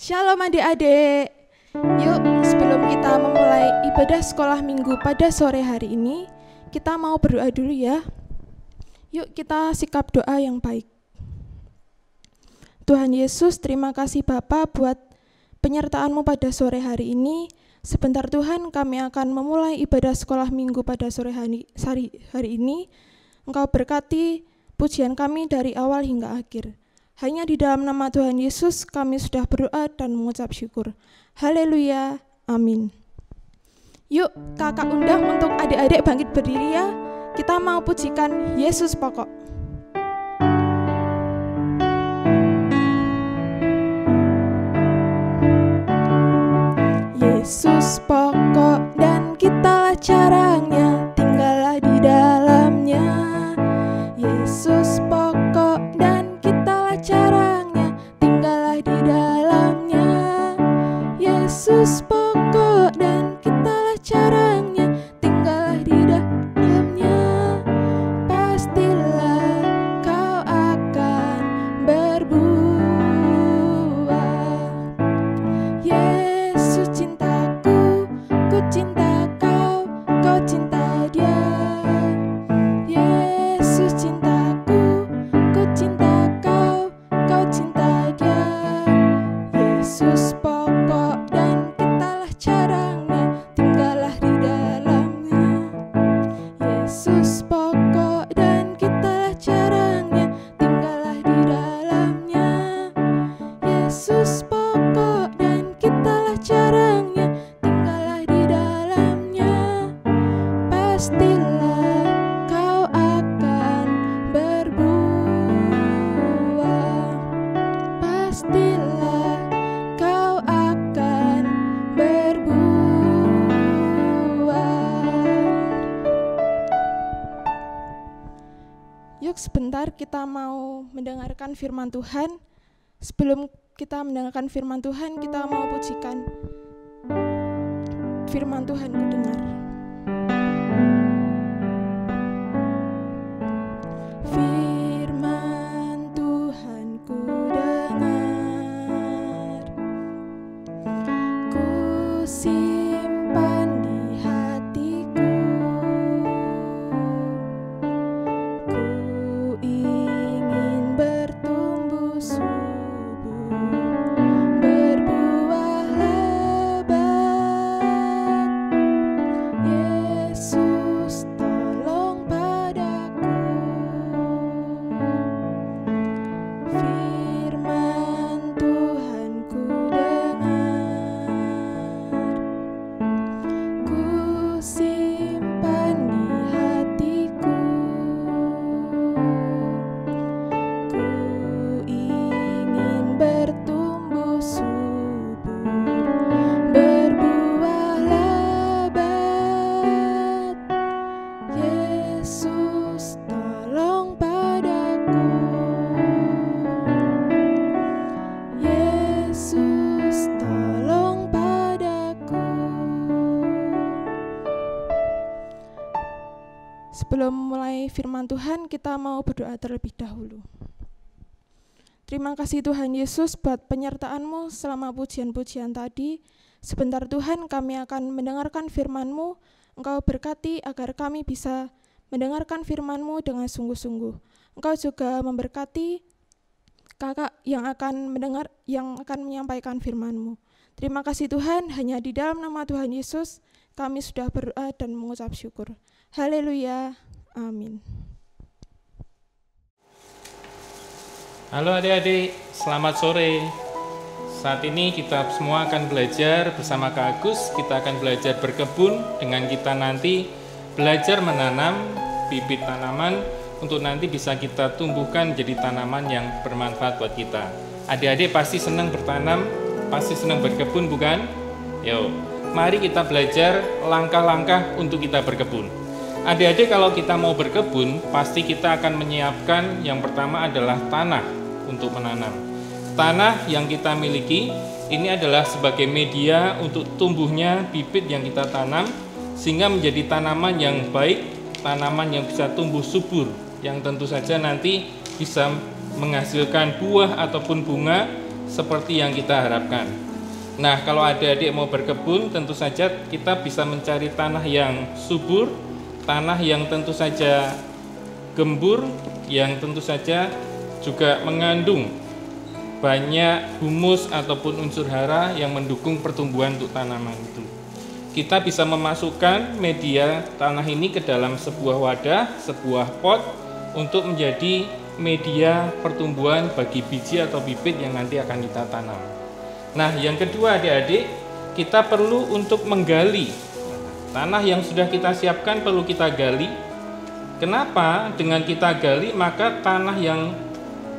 Shalom adik-adik. Yuk, sebelum kita memulai ibadah sekolah minggu pada sore hari ini, kita mau berdoa dulu ya. Yuk kita sikap doa yang baik. Tuhan Yesus, terima kasih Bapa buat penyertaan-Mu pada sore hari ini. Sebentar Tuhan, kami akan memulai ibadah sekolah minggu pada sore hari ini. Engkau berkati pujian kami dari awal hingga akhir. Hanya di dalam nama Tuhan Yesus kami sudah berdoa dan mengucap syukur. Haleluya, amin. Yuk kakak undang untuk adik-adik bangkit berdiri ya. Kita mau pujikan Yesus pokok. Yesus pokok dan kitalah caranya, tinggallah di dalamnya. Yesus pokok dan kitalah caranya, tinggallah di dalamnya. Yesus pokok dan kitalah caranya, tinggallah di dalamnya. Pastilah kau akan berbuah. Yesus cintaku, ku cinta kau, kau cinta dia. Yesus cintaku, ku cinta kau, kau cinta dia. Yesus pokok dan kitalah caranya, tinggallah di dalamnya. Yesus pokok dan kitalah caranya, tinggallah di dalamnya. Yesus pokok dan kitalah caranya, tinggallah di dalamnya. Pastilah kau akan berbuah. Pastilah kau akan berbuah. Yuk sebentar kita mau mendengarkan firman Tuhan. Sebelum kita mendengarkan firman Tuhan, kita mau pujikan firman Tuhan ku dengar. Firman Tuhan ku dengar, ku simpan di hatiku, ku ingin bertumbuh subur, berbuah lebat. Yesus tolong padaku. Firman Tuhan ku dengar, ku simpan di hatiku, ku ingin bertumbuh subur, berbuah lebat. Yesus tolong padaku. Yesus tolong padaku. Sebelum mulai firman Tuhan, kita mau berdoa terlebih dahulu. Terima kasih Tuhan Yesus buat penyertaan-Mu selama pujian-pujian tadi. Sebentar Tuhan, kami akan mendengarkan firman-Mu. Engkau berkati agar kami bisa mendengarkan firman-Mu dengan sungguh-sungguh. Engkau juga memberkati kakak yang akan mendengar, yang akan menyampaikan firman-Mu. Terima kasih Tuhan, hanya di dalam nama Tuhan Yesus kami sudah berdoa dan mengucap syukur. Haleluya, amin. Halo adik-adik, selamat sore. Saat ini kita semua akan belajar bersama Kak Agus. Kita akan belajar berkebun dengan kita nanti belajar menanam bibit tanaman untuk nanti bisa kita tumbuhkan jadi tanaman yang bermanfaat buat kita. Adik-adik pasti senang bertanam, pasti senang berkebun bukan? Yuk, mari kita belajar langkah-langkah untuk kita berkebun. Adik-adik kalau kita mau berkebun, pasti kita akan menyiapkan yang pertama adalah tanah untuk menanam. Tanah yang kita miliki ini adalah sebagai media untuk tumbuhnya bibit yang kita tanam, sehingga menjadi tanaman yang baik, tanaman yang bisa tumbuh subur, yang tentu saja nanti bisa menghasilkan buah ataupun bunga seperti yang kita harapkan. Nah, kalau adik-adik mau berkebun, tentu saja kita bisa mencari tanah yang subur, tanah yang tentu saja gembur, yang tentu saja juga mengandung banyak humus ataupun unsur hara yang mendukung pertumbuhan untuk tanaman itu. Kita bisa memasukkan media tanah ini ke dalam sebuah wadah, sebuah pot untuk menjadi media pertumbuhan bagi biji atau bibit yang nanti akan kita tanam. Nah, yang kedua adik-adik, kita perlu untuk menggali. Tanah yang sudah kita siapkan perlu kita gali. Kenapa? Dengan kita gali, maka tanah yang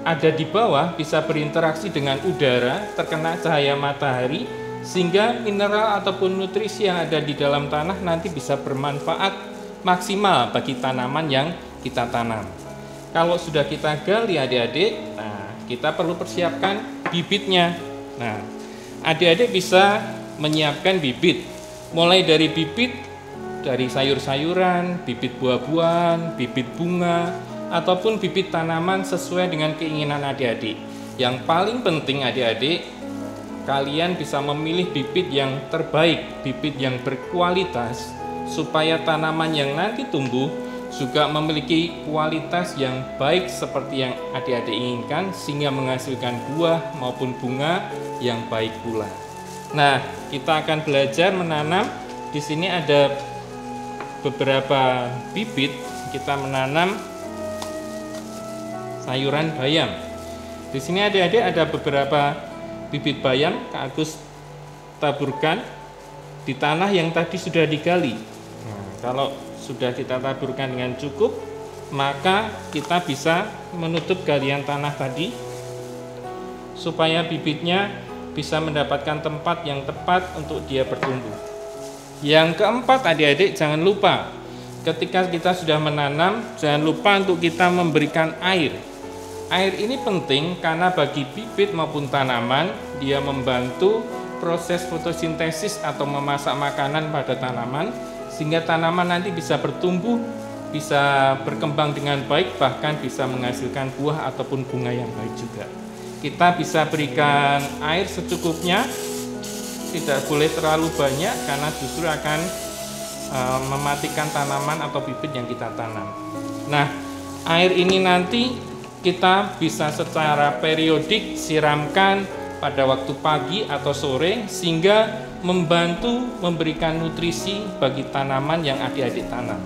ada di bawah bisa berinteraksi dengan udara, terkena cahaya matahari, sehingga mineral ataupun nutrisi yang ada di dalam tanah nanti bisa bermanfaat maksimal bagi tanaman yang kita tanam. Kalau sudah kita gali adik-adik, nah, kita perlu persiapkan bibitnya. Nah, adik-adik bisa menyiapkan bibit, mulai dari bibit dari sayur-sayuran, bibit buah-buahan, bibit bunga, ataupun bibit tanaman sesuai dengan keinginan adik-adik. Yang paling penting adik-adik, kalian bisa memilih bibit yang terbaik, bibit yang berkualitas, supaya tanaman yang nanti tumbuh juga memiliki kualitas yang baik seperti yang adik-adik inginkan, sehingga menghasilkan buah maupun bunga yang baik pula. Nah, kita akan belajar menanam. Di sini ada beberapa bibit. Kita menanam sayuran bayam. Di sini adik-adik ada beberapa bibit bayam Kak Agus taburkan di tanah yang tadi sudah digali. Nah, kalau sudah kita taburkan dengan cukup, maka kita bisa menutup galian tanah tadi supaya bibitnya bisa mendapatkan tempat yang tepat untuk dia bertumbuh. Yang keempat adik-adik, jangan lupa ketika kita sudah menanam, jangan lupa untuk kita memberikan air. Air ini penting karena bagi bibit maupun tanaman, dia membantu proses fotosintesis atau memasak makanan pada tanaman, sehingga tanaman nanti bisa bertumbuh, bisa berkembang dengan baik, bahkan bisa menghasilkan buah ataupun bunga yang baik juga. Kita bisa berikan air secukupnya, tidak boleh terlalu banyak karena justru akan mematikan tanaman atau bibit yang kita tanam. Nah, air ini nanti kita bisa secara periodik siramkan pada waktu pagi atau sore, sehingga membantu memberikan nutrisi bagi tanaman yang adik-adik tanam.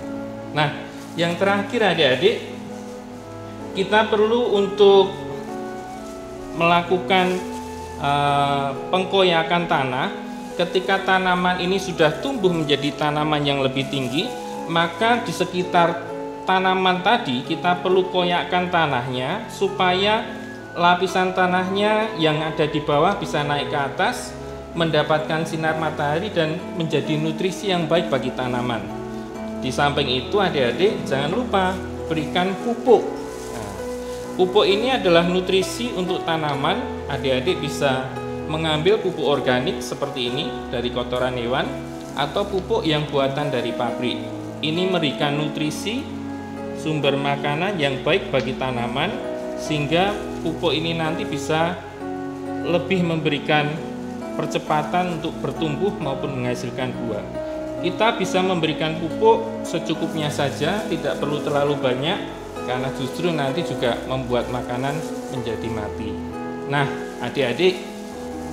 Nah, yang terakhir adik-adik, kita perlu untuk melakukan pengkoyakan tanah. Ketika tanaman ini sudah tumbuh menjadi tanaman yang lebih tinggi, maka di sekitar tanaman tadi kita perlu koyakkan tanahnya supaya lapisan tanahnya yang ada di bawah bisa naik ke atas, mendapatkan sinar matahari dan menjadi nutrisi yang baik bagi tanaman. Di samping itu adik-adik jangan lupa berikan pupuk. Nah, pupuk ini adalah nutrisi untuk tanaman. Adik-adik bisa mengambil pupuk organik seperti ini dari kotoran hewan atau pupuk yang buatan dari pabrik. Ini memberikan nutrisi, sumber makanan yang baik bagi tanaman, sehingga pupuk ini nanti bisa lebih memberikan percepatan untuk bertumbuh maupun menghasilkan buah. Kita bisa memberikan pupuk secukupnya saja, tidak perlu terlalu banyak, karena justru nanti juga membuat makanan menjadi mati. Nah, adik-adik,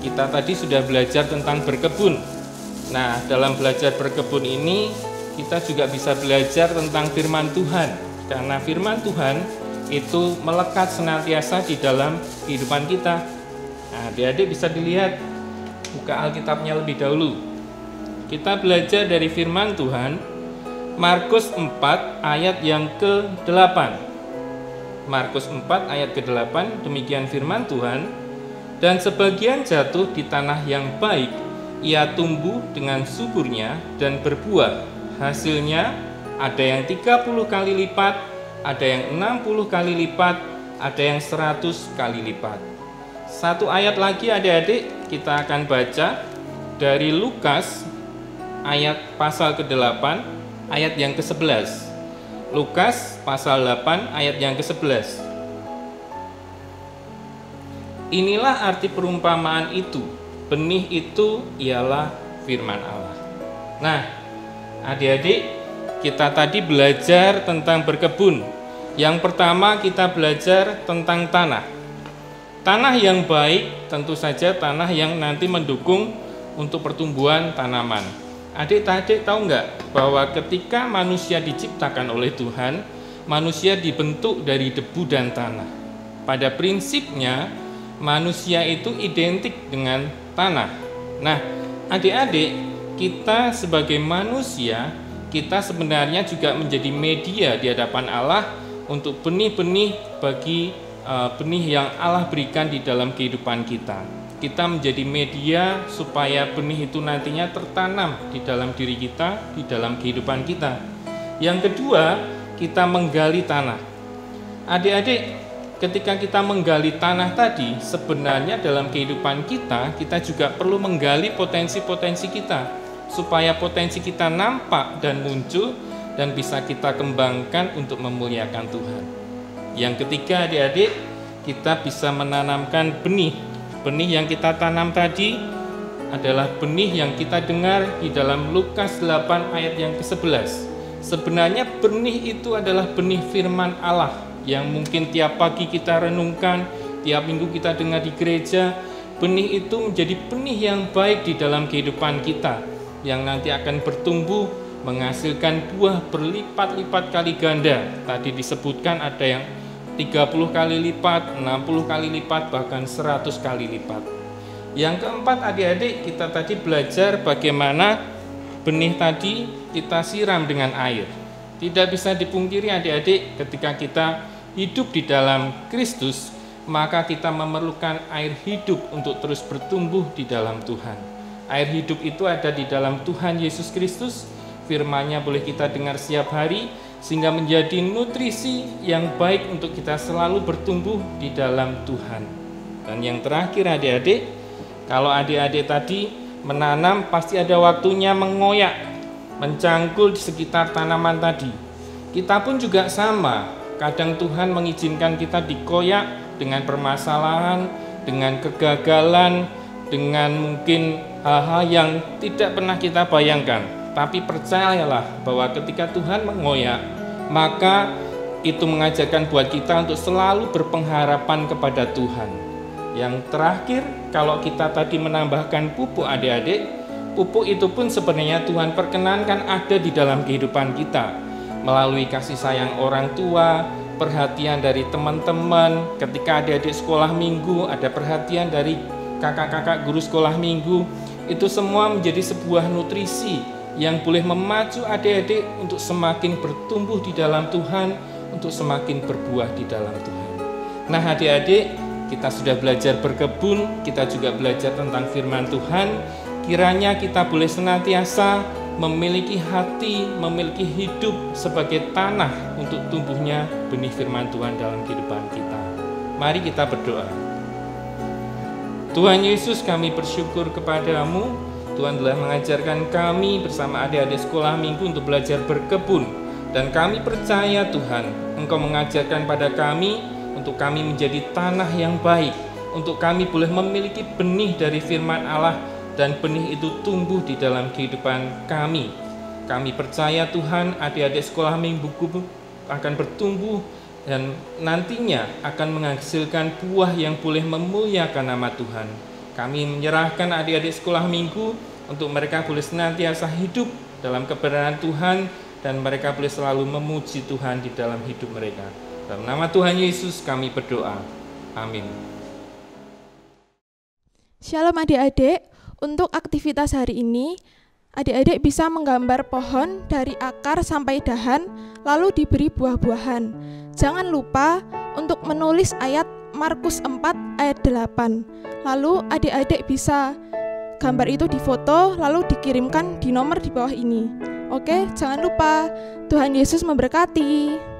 kita tadi sudah belajar tentang berkebun. Nah, dalam belajar berkebun ini, kita juga bisa belajar tentang firman Tuhan, karena firman Tuhan itu melekat senantiasa di dalam kehidupan kita. Nah, adik-adik bisa dilihat, buka Alkitabnya lebih dahulu. Kita belajar dari firman Tuhan, Markus 4 ayat yang ke-8. Markus 4 ayat ke-8, demikian firman Tuhan. Dan sebagian jatuh di tanah yang baik, ia tumbuh dengan suburnya dan berbuah. Hasilnya ada yang 30 kali lipat, ada yang 60 kali lipat, ada yang 100 kali lipat. Satu ayat lagi adik-adik, kita akan baca dari Lukas ayat pasal ke-8 ayat yang ke-11. Lukas pasal 8 ayat yang ke-11. Inilah arti perumpamaan itu. Benih itu ialah firman Allah. Nah, adik-adik, kita tadi belajar tentang berkebun. Yang pertama kita belajar tentang tanah. Tanah yang baik tentu saja tanah yang nanti mendukung untuk pertumbuhan tanaman. Adik-adik tahu nggak bahwa ketika manusia diciptakan oleh Tuhan, manusia dibentuk dari debu dan tanah. Pada prinsipnya, manusia itu identik dengan tanah. Nah, adik-adik, kita sebagai manusia, kita sebenarnya juga menjadi media di hadapan Allah untuk benih-benih bagi benih yang Allah berikan di dalam kehidupan kita. Kita menjadi media supaya benih itu nantinya tertanam di dalam diri kita, di dalam kehidupan kita. Yang kedua, kita menggali tanah. Adik-adik, ketika kita menggali tanah tadi, sebenarnya dalam kehidupan kita, kita juga perlu menggali potensi-potensi kita, supaya potensi kita nampak dan muncul dan bisa kita kembangkan untuk memuliakan Tuhan. Yang ketiga, adik-adik, kita bisa menanamkan benih. Benih yang kita tanam tadi adalah benih yang kita dengar di dalam Lukas 8 ayat yang ke-11. Sebenarnya benih itu adalah benih firman Allah yang mungkin tiap pagi kita renungkan, tiap minggu kita dengar di gereja. Benih itu menjadi benih yang baik di dalam kehidupan kita, yang nanti akan bertumbuh, menghasilkan buah berlipat-lipat kali ganda. Tadi disebutkan ada yang 30 kali lipat, 60 kali lipat, bahkan 100 kali lipat. Yang keempat, adik-adik, kita tadi belajar bagaimana benih tadi kita siram dengan air. Tidak bisa dipungkiri, adik-adik, ketika kita hidup di dalam Kristus, maka kita memerlukan air hidup untuk terus bertumbuh di dalam Tuhan. Air hidup itu ada di dalam Tuhan Yesus Kristus. Firman-Nya boleh kita dengar setiap hari, sehingga menjadi nutrisi yang baik untuk kita selalu bertumbuh di dalam Tuhan. Dan yang terakhir, adik-adik, kalau adik-adik tadi menanam, pasti ada waktunya mengoyak, mencangkul di sekitar tanaman tadi. Kita pun juga sama, kadang Tuhan mengizinkan kita dikoyak dengan permasalahan, dengan kegagalan, dengan mungkin hal-hal yang tidak pernah kita bayangkan. Tapi percayalah bahwa ketika Tuhan mengoyak, maka itu mengajarkan buat kita untuk selalu berpengharapan kepada Tuhan. Yang terakhir, kalau kita tadi menambahkan pupuk, adik-adik, pupuk itu pun sebenarnya Tuhan perkenankan ada di dalam kehidupan kita. Melalui kasih sayang orang tua, perhatian dari teman-teman, ketika adik-adik sekolah minggu, ada perhatian dari kakak-kakak guru sekolah minggu. Itu semua menjadi sebuah nutrisi yang boleh memacu adik-adik untuk semakin bertumbuh di dalam Tuhan, untuk semakin berbuah di dalam Tuhan. Nah, adik-adik, kita sudah belajar berkebun, kita juga belajar tentang firman Tuhan. Kiranya kita boleh senantiasa memiliki hati, memiliki hidup sebagai tanah untuk tumbuhnya benih firman Tuhan dalam kehidupan kita. Mari kita berdoa. Tuhan Yesus, kami bersyukur kepadamu. Tuhan telah mengajarkan kami bersama adik-adik sekolah minggu untuk belajar berkebun. Dan kami percaya Tuhan, Engkau mengajarkan pada kami untuk kami menjadi tanah yang baik, untuk kami boleh memiliki benih dari firman Allah, dan benih itu tumbuh di dalam kehidupan kami. Kami percaya Tuhan, adik-adik sekolah minggu akan bertumbuh dan nantinya akan menghasilkan buah yang boleh memuliakan nama Tuhan. Kami menyerahkan adik-adik sekolah minggu untuk mereka boleh senantiasa hidup dalam kebenaran Tuhan, dan mereka boleh selalu memuji Tuhan di dalam hidup mereka. Dalam nama Tuhan Yesus kami berdoa. Amin. Shalom adik-adik, untuk aktivitas hari ini, adik-adik bisa menggambar pohon dari akar sampai dahan, lalu diberi buah-buahan. Jangan lupa untuk menulis ayat Markus 4 ayat 8. Lalu adik-adik bisa gambar itu difoto lalu dikirimkan di nomor di bawah ini. Oke, jangan lupa. Tuhan Yesus memberkati.